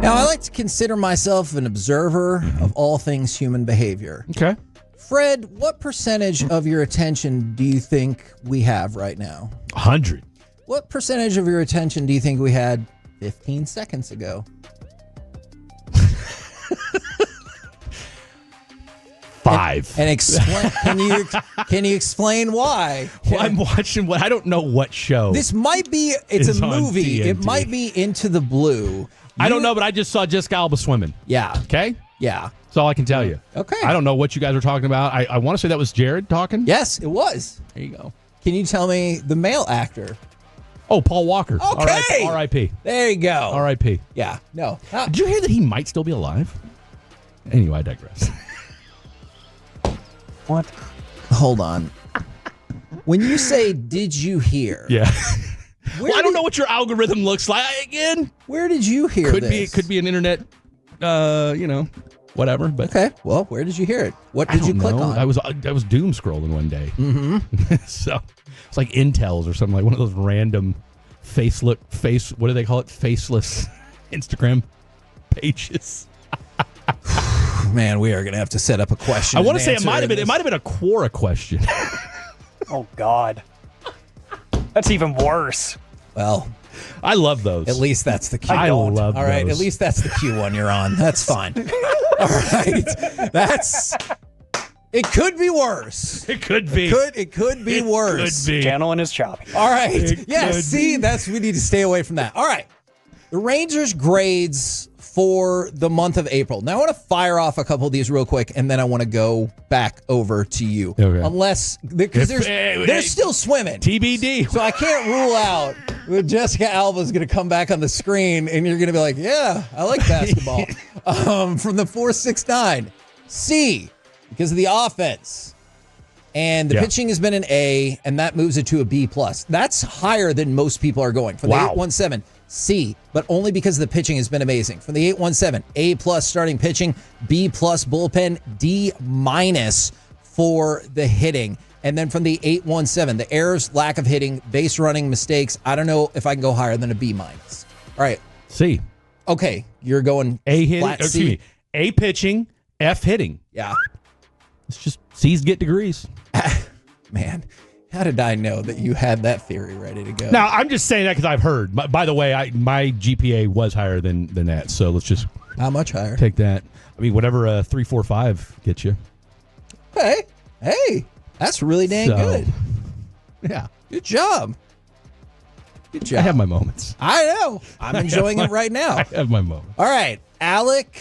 Now, I like to consider myself an observer of all things human behavior. Okay. Fred, what percentage of your attention do you think we have right now? 100. What percentage of your attention do you think we had 15 seconds ago? 5. And explain. Can you explain why? Well, I'm watching what I don't know what show. This might be. It's is a on movie. It TNT. might be Into the Blue. I don't know, but I just saw Jessica Alba swimming. Yeah. Okay? Yeah. That's all I can tell you. Okay. I don't know what you guys are talking about. I want to say that was Jared talking. Yes, it was. There you go. Can you tell me the male actor? Oh, Paul Walker. Okay. R.I.P. There you go. R.I.P. Yeah. No. Did you hear that he might still be alive? Anyway, I digress. What? Hold on. When you say, did you hear? Yeah. Well, I don't know what your algorithm looks like again. Where did you hear this? Could be an internet, whatever. But Okay. Well, where did you hear it? What did you click on? I was doom scrolling one day. Mm-hmm. So it's like Intel's or something, like one of those random what do they call it? Faceless Instagram pages. Man, we are going to have to set up a question. I want to say it might have been a Quora question. Oh, God. That's even worse. Well, I love those. at least that's the cue. I love those. All right, at least that's the cue one you're on. That's fine. All right. It could be worse. It could be. It could be worse. Could be. Channeling is choppy. All right. It Yeah, could see, we need to stay away from that. All right. The Rangers grades for the month of April. Now, I want to fire off a couple of these real quick, and then I want to go back over to you. Okay. Because they're still swimming. TBD. So I can't rule out that Jessica Alba is going to come back on the screen, and you're going to be like, yeah, I like basketball. From the 4.69. C, because of the offense. And the pitching has been an A, and that moves it to a B+. That's higher than most people are going. For the 817, C, but only because the pitching has been amazing. From the 817, A+ starting pitching, B+ bullpen, D- for the hitting. And then from the 817, the errors, lack of hitting, base running, mistakes. I don't know if I can go higher than a B-. All right. C. Okay, you're going A hitting. flat C. Excuse me. A pitching, F hitting. Yeah. It's just C's get degrees. Man, how did I know that you had that theory ready to go? Now, I'm just saying that because I've heard. By the way, my GPA was higher than that, so let's just How much higher? take that. I mean, whatever 3.45 gets you. Hey, that's really dang good. Yeah. Good job. Good job. I have my moments. I know. I'm enjoying it right now. I have my moments. All right, Alec,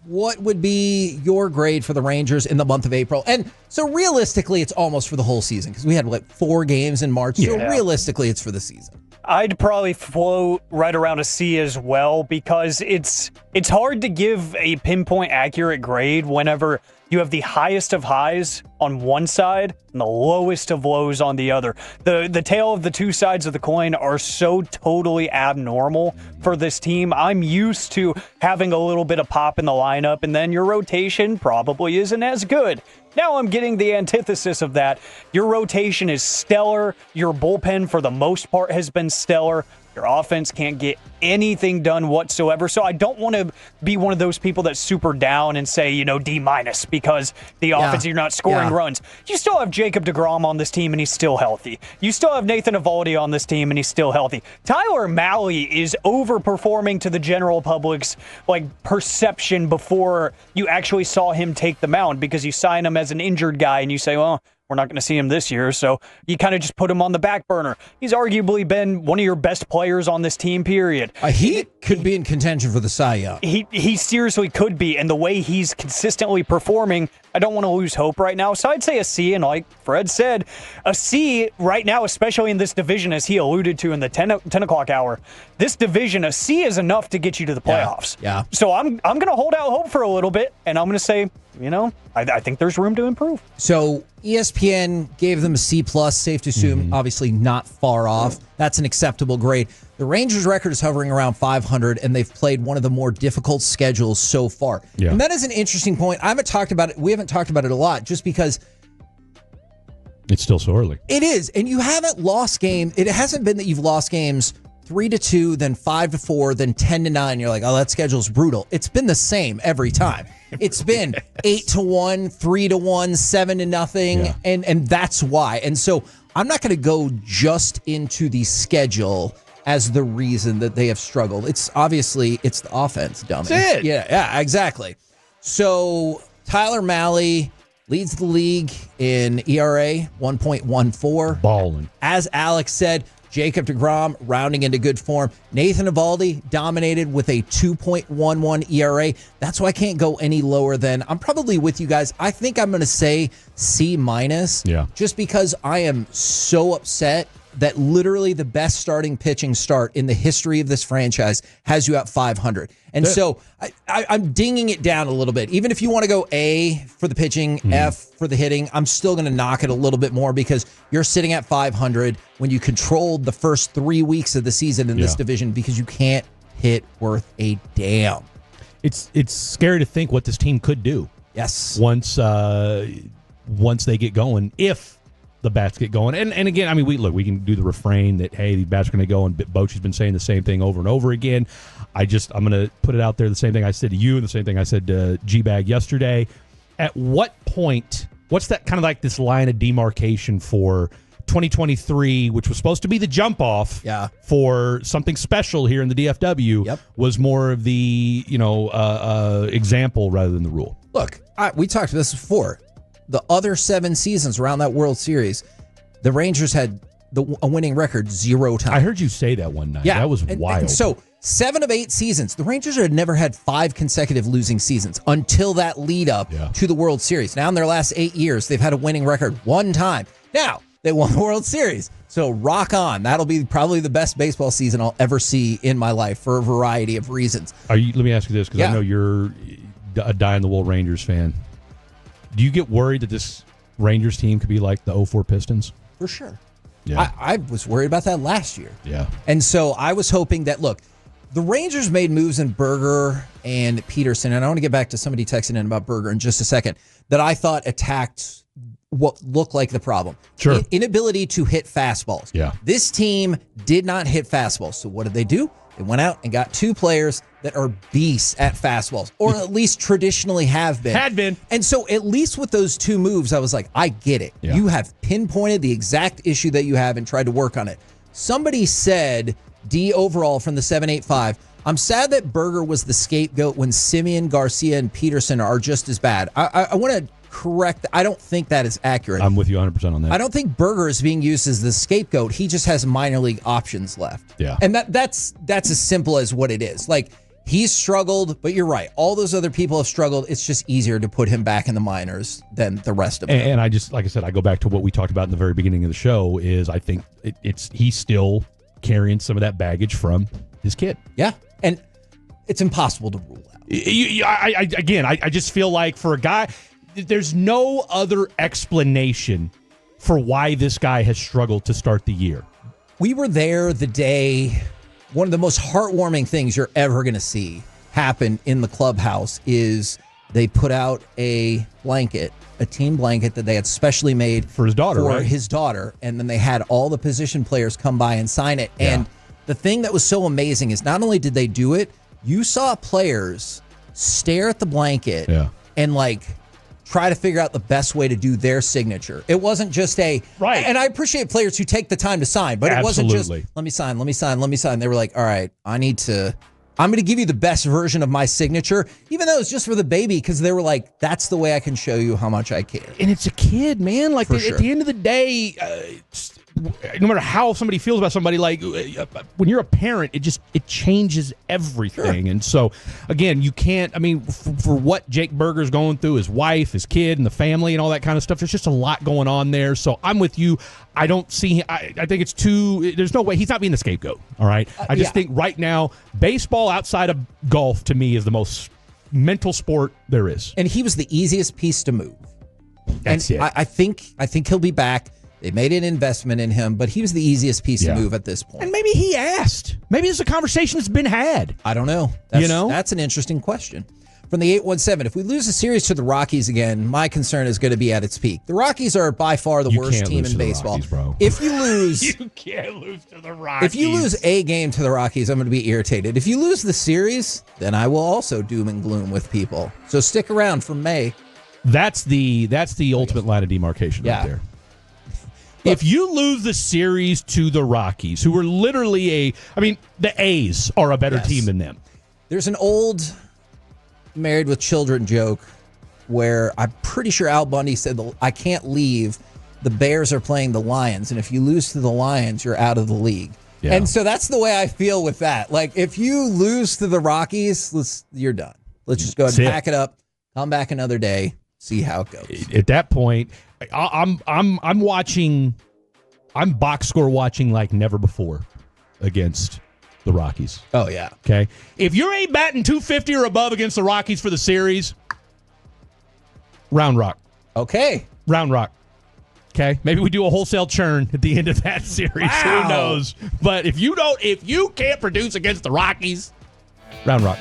what would be your grade for the Rangers in the month of April? And so realistically, it's almost for the whole season because we had 4 games in March. So realistically, it's for the season. I'd probably float right around a C as well because it's hard to give a pinpoint accurate grade whenever you have the highest of highs on one side and the lowest of lows on the other. The tale of the two sides of the coin are so totally abnormal for this team. I'm used to having a little bit of pop in the lineup, and then your rotation probably isn't as good. Now I'm getting the antithesis of that. Your rotation is stellar. Your bullpen, for the most part, has been stellar. Your offense can't get anything done whatsoever. So I don't want to be one of those people that's super down and say, D- because the offense, you're not scoring runs. You still have Jacob deGrom on this team, and he's still healthy. You still have Nathan Eovaldi on this team, and he's still healthy. Tyler Mahle is overperforming to the general public's perception before you actually saw him take the mound, because you sign him as an injured guy, and you say, well, we're not going to see him this year, so you kind of just put him on the back burner. He's arguably been one of your best players on this team, period. He could be in contention for the Cy Young. He seriously could be, and the way he's consistently performing, I don't want to lose hope right now. So I'd say a C, and like Fred said, a C right now, especially in this division, as he alluded to in the 10 o'clock hour, this division, a C is enough to get you to the playoffs. Yeah. So I'm going to hold out hope for a little bit, and I'm going to say, I think there's room to improve. So ESPN gave them a C+, safe to assume, obviously not far off. That's an acceptable grade. The Rangers' record is hovering around 500, and they've played one of the more difficult schedules so far. Yeah. And that is an interesting point. I haven't talked about it. We haven't talked about it a lot just because it's still so early. It is. And you haven't lost game. It hasn't been that you've lost games 3-2, then 5-4, then 10-9. You're like, oh, that schedule's brutal. It's been the same every time. It's been 8-1, 3-1, 7-0, and that's why. And so I'm not going to go just into the schedule as the reason that they have struggled. It's obviously it's the offense, dummy. That's it. Yeah, exactly. So Tyler Mahle leads the league in ERA, 1.14. Balling. As Alex said, Jacob deGrom rounding into good form. Nathan Eovaldi dominated with a 2.11 ERA. That's why I can't go any lower than, I'm probably with you guys. I think I'm going to say C-, just because I am so upset that literally the best starting pitching start in the history of this franchise has you at 500. And so I'm dinging it down a little bit. Even if you want to go A for the pitching, F for the hitting, I'm still going to knock it a little bit more because you're sitting at 500 when you controlled the first 3 weeks of the season in this division because you can't hit worth a damn. It's scary to think what this team could do. Yes. Once they get going, if the bats get going. And again, I mean, we can do the refrain that, hey, these bats are going to go, and Bochy's been saying the same thing over and over again. I'm going to put it out there, the same thing I said to you and the same thing I said to G-Bag yesterday. At what point, what's that kind of like this line of demarcation for 2023, which was supposed to be the jump off for something special here in the DFW, was more of the, example rather than the rule. Look, we talked about this before. The other 7 seasons around that World Series, the Rangers had a winning record 0 times. I heard you say that one night. Yeah. That was wild. And so 7 of 8 seasons, the Rangers had never had 5 consecutive losing seasons until that lead up to the World Series. Now in their last 8 years, they've had a winning record 1 time. Now they won the World Series. So rock on. That'll be probably the best baseball season I'll ever see in my life for a variety of reasons. Let me ask you this, because I know you're a die-in-the-wool Rangers fan. Do you get worried that this Rangers team could be like the 04 Pistons? For sure. Yeah. I was worried about that last year. Yeah. And so I was hoping that, look, the Rangers made moves in Berger and Pederson, and I want to get back to somebody texting in about Berger in just a second, that I thought attacked what looked like the problem. Sure. Inability to hit fastballs. Yeah. This team did not hit fastballs. So what did they do? They went out and got 2 players that are beasts at fastballs, or at least traditionally have been. Had been. And so at least with those 2 moves, I was like, I get it. Yeah. You have pinpointed the exact issue that you have and tried to work on it. Somebody said, D overall from the 785, I'm sad that Berger was the scapegoat when Simeon, Garcia, and Pederson are just as bad. I want to correct. I don't think that is accurate. I'm with you 100% on that. I don't think Berger is being used as the scapegoat. He just has minor league options left. Yeah. And that's as simple as what it is. Like, he's struggled, but you're right. All those other people have struggled. It's just easier to put him back in the minors than the rest of them. And I just, like I said, I go back to what we talked about in the very beginning of the show is I think he's still carrying some of that baggage from his kid. Yeah. And it's impossible to rule out. I just feel like for a guy, there's no other explanation for why this guy has struggled to start the year. We were there the day, one of the most heartwarming things you're ever going to see happen in the clubhouse is they put out a blanket, a team blanket that they had specially made for his daughter, and then they had all the position players come by and sign it. Yeah. And the thing that was so amazing is not only did they do it, you saw players stare at the blanket and try to figure out the best way to do their signature. It wasn't just and I appreciate players who take the time to sign, but it wasn't just, let me sign. They were like, all right, I'm going to give you the best version of my signature, even though it's just for the baby, because they were like, that's the way I can show you how much I care. And it's a kid, man. At the end of the day, no matter how somebody feels about somebody, when you're a parent, it changes everything. Sure. And so, again, you can't, for what Jake Berger's going through, his wife, his kid, and the family and all that kind of stuff, there's just a lot going on there. So I'm with you. I don't see, I think it's there's no way, he's not being the scapegoat, all right? I just think right now, baseball outside of golf, to me, is the most mental sport there is. And he was the easiest piece to move. That's it. I think he'll be back. They made an investment in him, but he was the easiest piece to move at this point. And maybe he asked. Maybe it's a conversation that's been had. I don't know. That's an interesting question. from the 817, if we lose a series to the Rockies again, my concern is going to be at its peak. The Rockies are by far the worst team in baseball. Rockies, bro. If you lose, you can't lose to the Rockies. If you lose a game to the Rockies, I'm going to be irritated. If you lose the series, then I will also doom and gloom with people. So stick around for May. That's the ultimate line of demarcation right there. If you lose the series to the Rockies, who are literally the A's are a better team than them. There's an old Married with Children joke where I'm pretty sure Al Bundy said, I can't leave. The Bears are playing the Lions, and if you lose to the Lions, you're out of the league. Yeah. And so that's the way I feel with that. Like, if you lose to the Rockies, you're done. Let's just go ahead and pack it up, come back another day, see how it goes. At that point, I'm watching. I'm box score watching like never before against the Rockies. Oh, yeah. Okay. If you ain't batting 250 or above against the Rockies for the series, round rock. Okay. Round rock. Okay. Maybe we do a wholesale churn at the end of that series. Wow. Who knows? But if you can't produce against the Rockies, round rock.